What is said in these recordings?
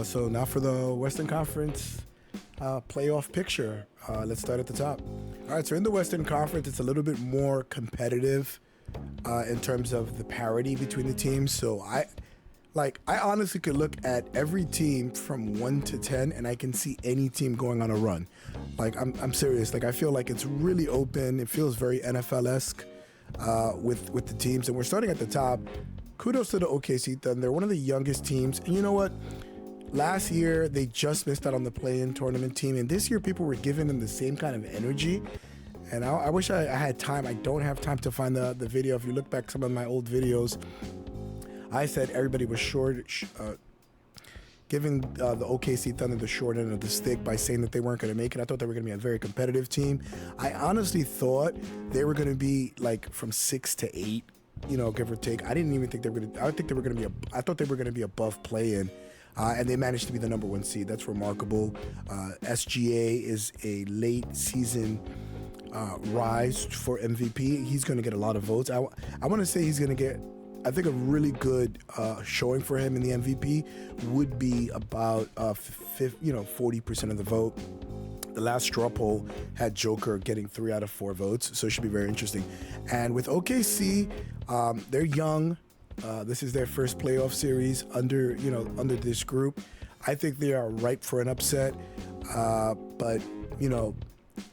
So now for the Western Conference playoff picture. Let's start at the top. All right, so in the Western Conference, it's a little bit more competitive in terms of the parity between the teams. So I honestly could look at every team from 1 to 10 and I can see any team going on a run. Like, I'm serious. Like, I feel like it's really open. It feels very NFL-esque with the teams. And we're starting at the top. Kudos to the OKC Thunder. They're one of the youngest teams. And you know what? Last year, they just missed out on the play-in tournament team. And this year, people were giving them the same kind of energy. And I wish I had time. I don't have time to find the video. If you look back some of my old videos, I said everybody was giving the OKC Thunder the short end of the stick by saying that they weren't going to make it. I thought they were going to be a very competitive team. I honestly thought they were going to be like from 6 to 8, give or take. I didn't even think they were going to. I thought they were going to be above play-in. And they managed to be the number 1 seed. That's remarkable. SGA is a late season rise for MVP. He's going to get a lot of votes. I want to say he's going to get, I think a really good showing for him in the MVP would be about 40% of the vote. The last straw poll had Joker getting 3 out of 4 votes, so it should be very interesting. And with OKC, they're young. This is their first playoff series under this group. I think they are ripe for an upset. But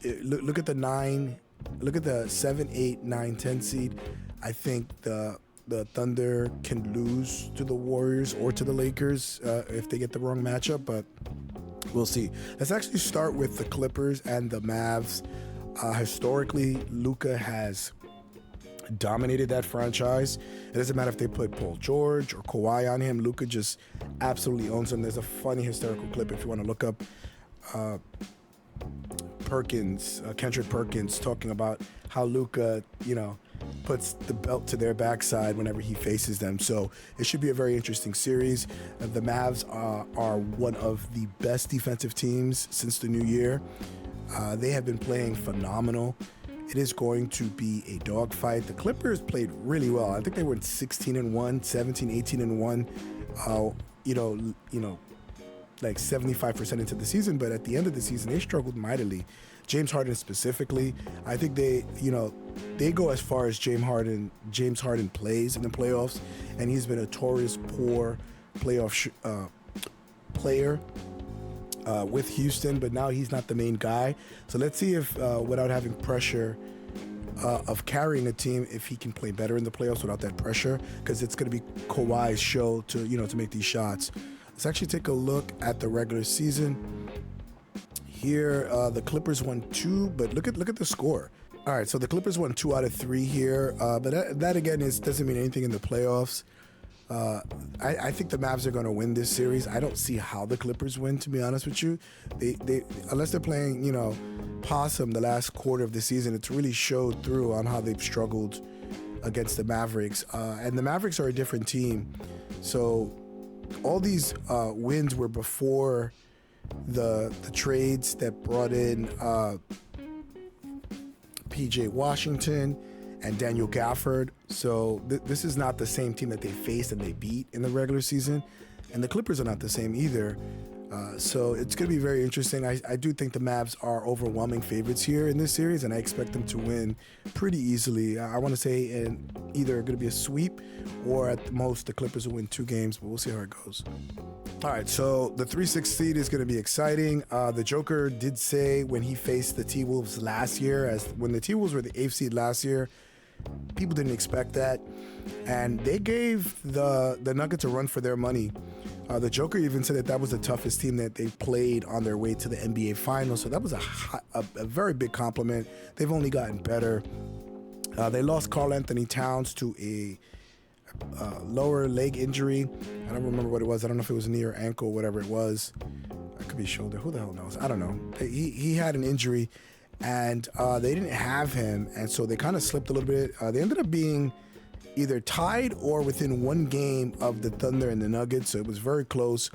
look at the 9, look at the 7, 8, 9, 10 seed. I think the Thunder can lose to the Warriors or to the Lakers if they get the wrong matchup, but we'll see. Let's actually start with the Clippers and the Mavs. Historically, Luka has dominated that franchise. It doesn't matter if they put Paul George or Kawhi on him. Luka just absolutely owns them. There's a funny historical clip if you want to look up Kendrick Perkins talking about how Luka, puts the belt to their backside whenever he faces them. So it should be a very interesting series. The Mavs are one of the best defensive teams since the new year. They have been playing phenomenal. It is going to be a dogfight. The Clippers played really well. I think they went 16-1, 17, 18-1. Like 75% into the season, but at the end of the season, they struggled mightily. James Harden specifically, I think they go as far as James Harden plays in the playoffs, and he's been a notorious poor playoff player with Houston, but now he's not the main guy. So let's see if, without having pressure of carrying a team, if he can play better in the playoffs without that pressure, because it's going to be Kawhi's show to make these shots. Let's actually take a look at the regular season. Here, the Clippers won 2, but look at the score. All right, so the Clippers won 2 out of 3 here, but that again doesn't mean anything in the playoffs. I think the Mavs are going to win this series. I don't see how the Clippers win, to be honest with you. They unless they're playing, possum the last quarter of the season, it's really showed through on how they've struggled against the Mavericks. And the Mavericks are a different team, so all these wins were before the trades that brought in PJ Washington and Daniel Gafford. So this is not the same team that they faced and they beat in the regular season. And the Clippers are not the same either. So it's going to be very interesting. I do think the Mavs are overwhelming favorites here in this series, and I expect them to win pretty easily. I want to say either going to be a sweep, or at the most the Clippers will win 2 games, but we'll see how it goes. All right, so the 3-6 seed is going to be exciting. The Joker did say when he faced the T-Wolves last year, when the T-Wolves were the 8th seed last year, people didn't expect that, and they gave the Nuggets a run for their money. The Joker even said that was the toughest team that they played on their way to the NBA Finals, so that was a very big compliment. They've only gotten better. They lost Karl Anthony Towns to a lower leg injury. I don't remember what it was. I don't know if it was knee or ankle, whatever it was. It could be shoulder. Who the hell knows? I don't know. He had an injury, and they didn't have him, and so they kind of slipped a little bit. They ended up being either tied or within 1 game of the Thunder and the Nuggets, so it was very close.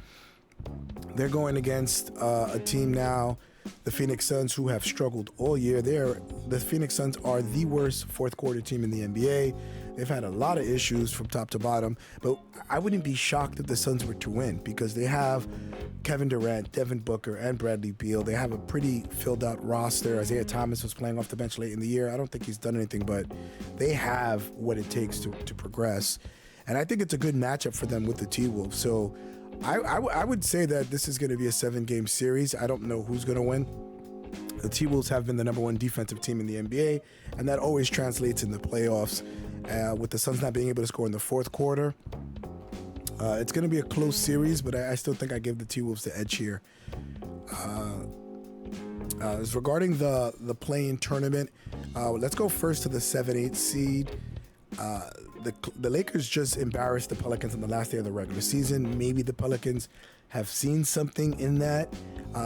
They're going against a team now, the Phoenix Suns, who have struggled all year. The Phoenix Suns are the worst fourth quarter team in the NBA. They've had a lot of issues from top to bottom, but I wouldn't be shocked if the Suns were to win because they have Kevin Durant, Devin Booker, and Bradley Beal. They have a pretty filled out roster. Isaiah Thomas was playing off the bench late in the year. I don't think he's done anything, but they have what it takes to progress. And I think it's a good matchup for them with the T-Wolves. So I would say that this is going to be a 7-game series. I don't know who's going to win. The T-Wolves have been the #1 defensive team in the NBA, and that always translates in the playoffs. With the Suns not being able to score in the fourth quarter, it's going to be a close series, but I still think I give the T-Wolves the edge here. As regarding the play-in tournament, let's go first to the 7-8 seed. The Lakers just embarrassed the Pelicans on the last day of the regular season. Maybe the Pelicans have seen something in that.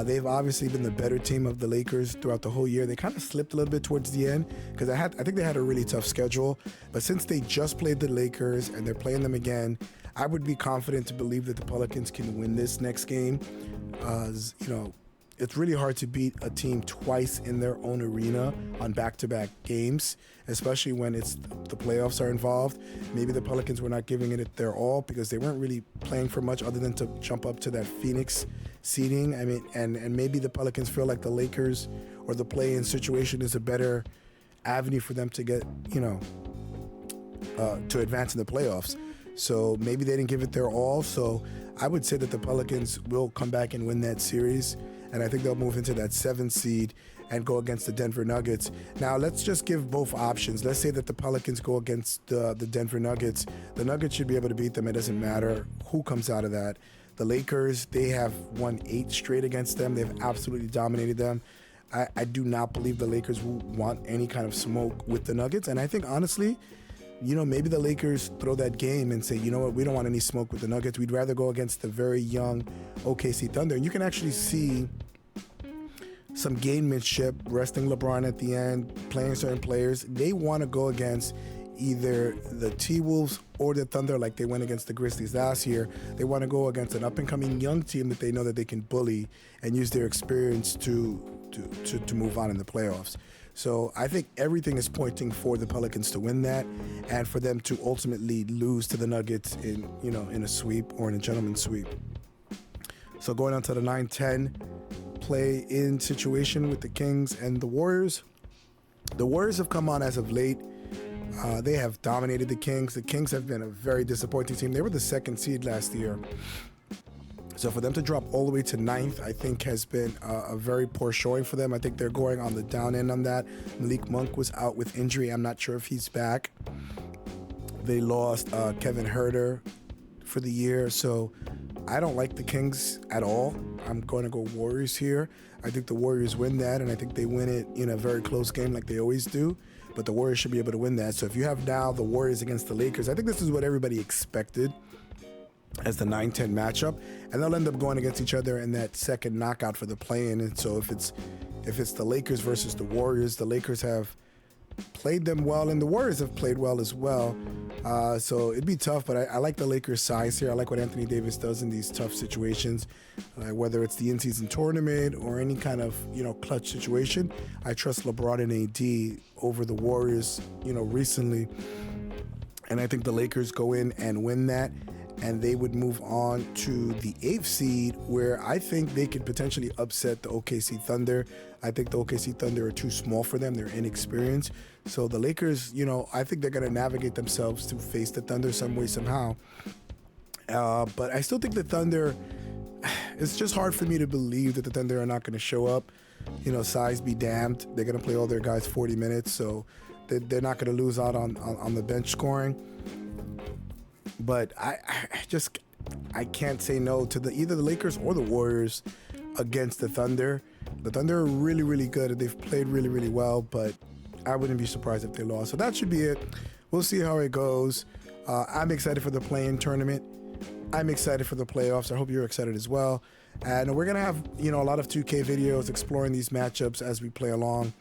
They've obviously been the better team of the Lakers throughout the whole year. They kind of slipped a little bit towards the end because I think they had a really tough schedule. But since they just played the Lakers and they're playing them again, I would be confident to believe that the Pelicans can win this next game. It's really hard to beat a team twice in their own arena on back-to-back games, especially when the playoffs are involved. Maybe the Pelicans were not giving it their all because they weren't really playing for much other than to jump up to that Phoenix seeding. I mean, and maybe the Pelicans feel like the Lakers or the play-in situation is a better avenue for them to get, to advance in the playoffs. So maybe they didn't give it their all. So I would say that the Pelicans will come back and win that series. And I think they'll move into that 7th seed and go against the Denver Nuggets. Now, let's just give both options. Let's say that the Pelicans go against the Denver Nuggets. The Nuggets should be able to beat them. It doesn't matter who comes out of that. The Lakers, they have won 8 straight against them. They've absolutely dominated them. I do not believe the Lakers will want any kind of smoke with the Nuggets. And I think, honestly, maybe the Lakers throw that game and say, you know what, we don't want any smoke with the Nuggets. We'd rather go against the very young OKC Thunder. And you can actually see some gamemanship, resting LeBron at the end, playing certain players. They want to go against either the T-Wolves or the Thunder like they went against the Grizzlies last year. They want to go against an up-and-coming young team that they know that they can bully and use their experience to move on in the playoffs. So I think everything is pointing for the Pelicans to win that and for them to ultimately lose to the Nuggets in a sweep or in a gentleman's sweep. So going on to the 9-10 play-in situation with the Kings and the Warriors. The Warriors have come on as of late. They have dominated the Kings. The Kings have been a very disappointing team. They were the 2nd seed last year. So for them to drop all the way to 9th, I think has been a very poor showing for them. I think they're going on the down end on that. Malik Monk was out with injury. I'm not sure if he's back. They lost Kevin Huerter for the year. So I don't like the Kings at all. I'm going to go Warriors here. I think the Warriors win that, and I think they win it in a very close game like they always do. But the Warriors should be able to win that. So if you have now the Warriors against the Lakers, I think this is what everybody expected as the 9-10 matchup, and they'll end up going against each other in that second knockout for the play-in. And so if it's the Lakers versus the Warriors, the Lakers have played them well, and the Warriors have played well as well. So it'd be tough, but I like the Lakers' size here. I like what Anthony Davis does in these tough situations, whether it's the in-season tournament or any kind of clutch situation. I trust LeBron and AD over the Warriors, recently, and I think the Lakers go in and win that. And they would move on to the 8th seed, where I think they could potentially upset the OKC Thunder. I think the OKC Thunder are too small for them. They're inexperienced. So the Lakers, I think they're going to navigate themselves to face the Thunder some way, somehow. But I still think the Thunder, it's just hard for me to believe that the Thunder are not going to show up. Size be damned. They're going to play all their guys 40 minutes. So they're not going to lose out on the bench scoring. But I can't say no to either the Lakers or the Warriors against the Thunder. The Thunder are really, really good, and they've played really, really well, but I wouldn't be surprised if they lost. So that should be it. We'll see how it goes. I'm excited for the play-in tournament. I'm excited for the playoffs. I hope you're excited as well. And we're going to have, a lot of 2K videos exploring these matchups as we play along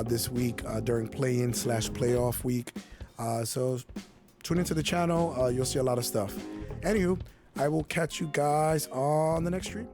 this week during play-in/playoff week. So tune into the channel. You'll see a lot of stuff. Anywho, I will catch you guys on the next stream.